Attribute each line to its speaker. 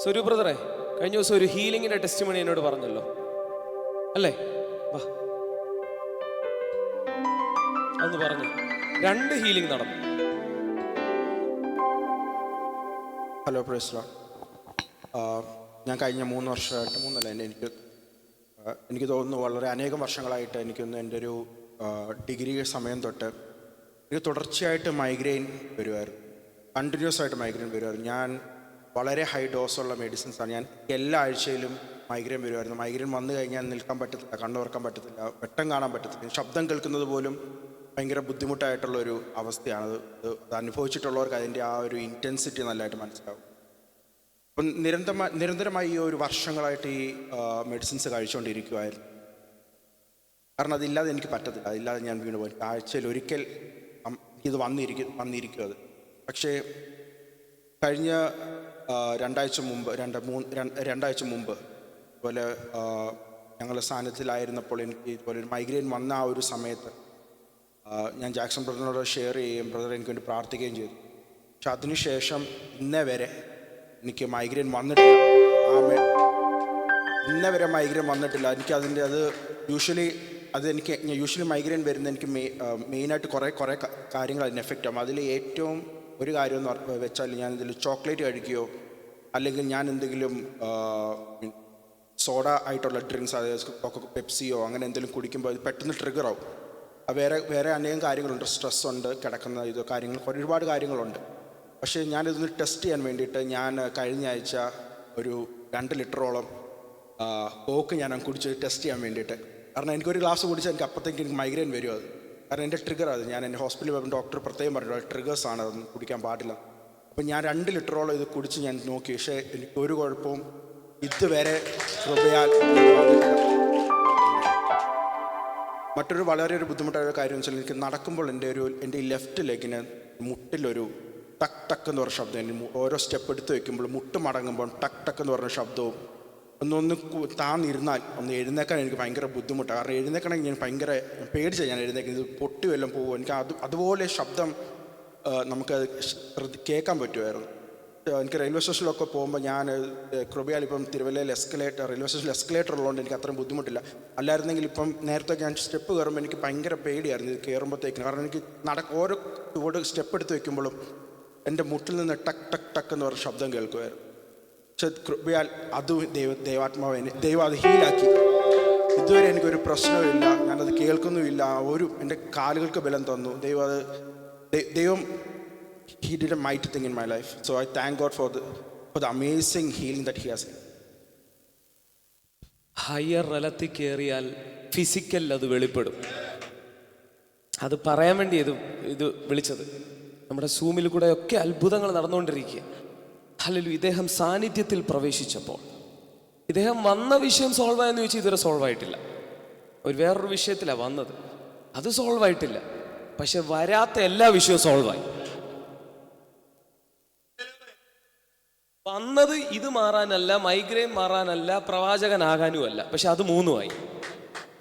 Speaker 1: സ്വരൂ ബ്രദറെ, കഴിഞ്ഞ ദിവസം ഒരു ഹീലിങ്ങിന്റെ ടെസ്റ്റിമണി എന്നോട് പറഞ്ഞല്ലോ അല്ലേ? വാ, അതൊന്ന് പറഞ്ഞു. 2 ഹീലിംഗ് നടന്നു.
Speaker 2: Hello, praise lord. ഞാൻ കഴിഞ്ഞ 3 വർഷമായിട്ട്, എനിക്ക് തോന്നുന്നു വളരെ അനേകം വർഷങ്ങളായിട്ട് എനിക്കൊന്ന് എൻ്റെ ഒരു ഡിഗ്രി സമയം തൊട്ട് എനിക്ക് തുടർച്ചയായിട്ട് മൈഗ്രെയിൻ വരുമായിരുന്നു. കണ്ടിന്യൂസ് ആയിട്ട് മൈഗ്രെയിൻ വരുമായിരുന്നു. ഞാൻ വളരെ ഹൈ ഡോസുള്ള മെഡിസിൻസാണ്. ഞാൻ എല്ലാ ആഴ്ചയിലും മൈഗ്രെയിൻ വരുമായിരുന്നു. മൈഗ്രെയിൻ വന്നു കഴിഞ്ഞാൽ നിൽക്കാൻ പറ്റത്തില്ല, കണ്ണു തുറക്കാൻ പറ്റത്തില്ല, വെട്ടം കാണാൻ പറ്റത്തില്ല, ശബ്ദം കേൾക്കുന്നത് പോലും ഭയങ്കര ബുദ്ധിമുട്ടായിട്ടുള്ളൊരു അവസ്ഥയാണ്. അത് അനുഭവിച്ചിട്ടുള്ളവർക്ക് അതിൻ്റെ ആ ഒരു ഇൻറ്റൻസിറ്റി നല്ലതായിട്ട് മനസ്സിലാവും. അപ്പം നിരന്തരമായി ഈ ഒരു വർഷങ്ങളായിട്ട് ഈ മെഡിസിൻസ് കഴിച്ചുകൊണ്ടിരിക്കുമായിരുന്നു. കാരണം അതില്ലാതെ എനിക്ക് പറ്റത്തില്ല, അതില്ലാതെ ഞാൻ വീണ് പോയി. ആഴ്ചയിൽ ഒരിക്കൽ ഇത് വന്നിരിക്കും അത്. പക്ഷേ കഴിഞ്ഞ രണ്ടാഴ്ച മുമ്പ് ഇതുപോലെ ഞങ്ങളുടെ സാന്നിധ്യത്തിലായിരുന്നപ്പോൾ എനിക്ക് ഇതുപോലെ ഒരു മൈഗ്രെയിൻ വന്ന ആ ഒരു സമയത്ത് ഞാൻ ജാക്സൺ ബ്രദറിനോട് ഷെയർ ചെയ്യുകയും ബ്രദർ എനിക്ക് വേണ്ടി പ്രാർത്ഥിക്കുകയും ചെയ്തു. പക്ഷെ അതിനുശേഷം ഇന്നേ വരെ എനിക്ക് മൈഗ്രെയിൻ വന്നിട്ടില്ല. ഇന്നേ വരെ മൈഗ്രെയിൻ വന്നിട്ടില്ല. എനിക്കതിൻ്റെ യൂഷ്വലി മൈഗ്രെയിൻ വരുന്ന എനിക്ക് മെയിനായിട്ട് കുറേ കാര്യങ്ങൾ അതിന് എഫക്റ്റ് ആകും. അതിൽ ഏറ്റവും ഒരു കാര്യം എന്ന് വെച്ചാൽ ഞാൻ എന്തെങ്കിലും ചോക്ലേറ്റ് കഴിക്കുകയോ അല്ലെങ്കിൽ ഞാൻ എന്തെങ്കിലും സോഡ ആയിട്ടുള്ള ഡ്രിങ്ക്സ്, അതായത് പെപ്സിയോ അങ്ങനെ എന്തെങ്കിലും കുടിക്കുമ്പോൾ അത് പെട്ടെന്ന് ട്രിഗറാവും. വേറെ അനേകം കാര്യങ്ങളുണ്ട്. സ്ട്രെസ് ഉണ്ട്, കിടക്കുന്ന ഒരുപാട് കാര്യങ്ങളുണ്ട്. പക്ഷേ ഞാനിതൊന്ന് ടെസ്റ്റ് ചെയ്യാൻ വേണ്ടിയിട്ട് ഞാൻ കഴിഞ്ഞ ആഴ്ച ഒരു 2 ലിറ്ററോളം കോക്ക് ഞാൻ കുടിച്ച് ടെസ്റ്റ് ചെയ്യാൻ വേണ്ടിയിട്ട്. കാരണം എനിക്കൊരു ഗ്ലാസ് കുടിച്ചാൽ എനിക്ക് അപ്പോഴത്തേക്ക് എനിക്ക് മൈഗ്രെയിൻ വരും. അത് കാരണം എൻ്റെ ട്രിഗർ അത്. ഞാൻ എൻ്റെ ഹോസ്പിറ്റലിൽ പോയപ്പോൾ ഡോക്ടർ പ്രത്യേകം പറഞ്ഞു ട്രിഗേഴ്സാണ്, അതൊന്നും കുടിക്കാൻ പാടില്ല. അപ്പം ഞാൻ 2 ലിറ്ററോളം ഇത് കുടിച്ച് ഞാൻ നോക്കി. പക്ഷേ എനിക്ക് ഒരു കുഴപ്പവും ഇതുവരെ കൃപയാൽ. മറ്റൊരു വളരെ ബുദ്ധിമുട്ടായ കാര്യം വെച്ചാൽ എനിക്ക് നടക്കുമ്പോൾ എൻ്റെ ഈ ലെഫ്റ്റ് ലെഗിന് മുട്ടിലൊരു ടക്ക് ടക്ക് എന്ന് പറഞ്ഞ ശബ്ദം. ഓരോ സ്റ്റെപ്പ് എടുത്ത് വയ്ക്കുമ്പോൾ മുട്ട് മടങ്ങുമ്പോൾ ടക്ക് ടക്ക് എന്ന് പറഞ്ഞ ശബ്ദവും. ഒന്ന് താന്നിരുന്നാൽ ഒന്ന് എഴുന്നേക്കാൻ എനിക്ക് ഭയങ്കര ബുദ്ധിമുട്ടാണ്. കാരണം എഴുന്നേക്കണമെങ്കിൽ ഞാൻ ഭയങ്കര പേടിച്ചാണ് ഞാൻ എഴുന്നേക്കുന്നത്. പൊട്ടി വല്ലതും പോകും. എനിക്ക് അതുപോലെ ശബ്ദം നമുക്ക് കേൾക്കാൻ പറ്റുമായിരുന്നു. എനിക്ക് റെയിൽവേ സ്റ്റേഷനിലൊക്കെ പോകുമ്പോൾ ഞാൻ കൃപയാൽ ഇപ്പം തിരുവല്ലയിൽ റെയിൽവേ സ്റ്റേഷനിൽ എസ്കലേറ്റർ ഉള്ളതുകൊണ്ട് എനിക്ക് അത്രയും ബുദ്ധിമുട്ടില്ല. അല്ലായിരുന്നെങ്കിൽ ഇപ്പം നേരത്തെ ഞാൻ സ്റ്റെപ്പ് കയറുമ്പോൾ എനിക്ക് ഭയങ്കര പേടിയായിരുന്നു ഇത് കയറുമ്പോഴത്തേക്കിന്. കാരണം എനിക്ക് ഓരോ സ്റ്റെപ്പ് എടുത്ത് വയ്ക്കുമ്പോഴും എൻ്റെ മുട്ടിൽ നിന്ന് ടക്ക് ടക്ക് ടക്ക് എന്ന് പറഞ്ഞ ശബ്ദം കേൾക്കുമായിരുന്നു. പക്ഷെ കൃപയാൽ അത് ദൈവം അത് ഹീലാക്കി. ഇതുവരെ എനിക്കൊരു പ്രശ്നവുമില്ല, ഞാനത് കേൾക്കുന്നുമില്ല. എൻ്റെ കാലുകൾക്ക് ബലം തന്നു ദൈവം. He did a mighty thing in my life. So I thank God for the amazing healing that He has.
Speaker 1: Higher റലത്തിൽ കയറിയാൽ ഫിസിക്കൽ അത് വെളിപ്പെടും. അത് പറയാൻ വേണ്ടി ഇത് വിളിച്ചത്. നമ്മുടെ സൂമിൽ കൂടെ ഒക്കെ അത്ഭുതങ്ങൾ നടന്നുകൊണ്ടിരിക്കുക. ഹല്ലേലൂയ. ഇദ്ദേഹം സാന്നിധ്യത്തിൽ പ്രവേശിച്ചപ്പോൾ ഇദ്ദേഹം വന്ന വിഷയം സോൾവ് ആയെന്ന് ചോദിച്ചാൽ ഇതുവരെ സോൾവ് ആയിട്ടില്ല. വേറൊരു വിഷയത്തിലാണ് വന്നത്, അത് സോൾവ് ആയിട്ടില്ല. പക്ഷെ വരാത്ത എല്ലാ വിഷയവും സോൾവായി. വന്നത് ഇത് മാറാനല്ല, മൈഗ്രെയിൻ മാറാനല്ല, പ്രവാചകനാകാനുമല്ല. പക്ഷെ അത് 3 ആയി.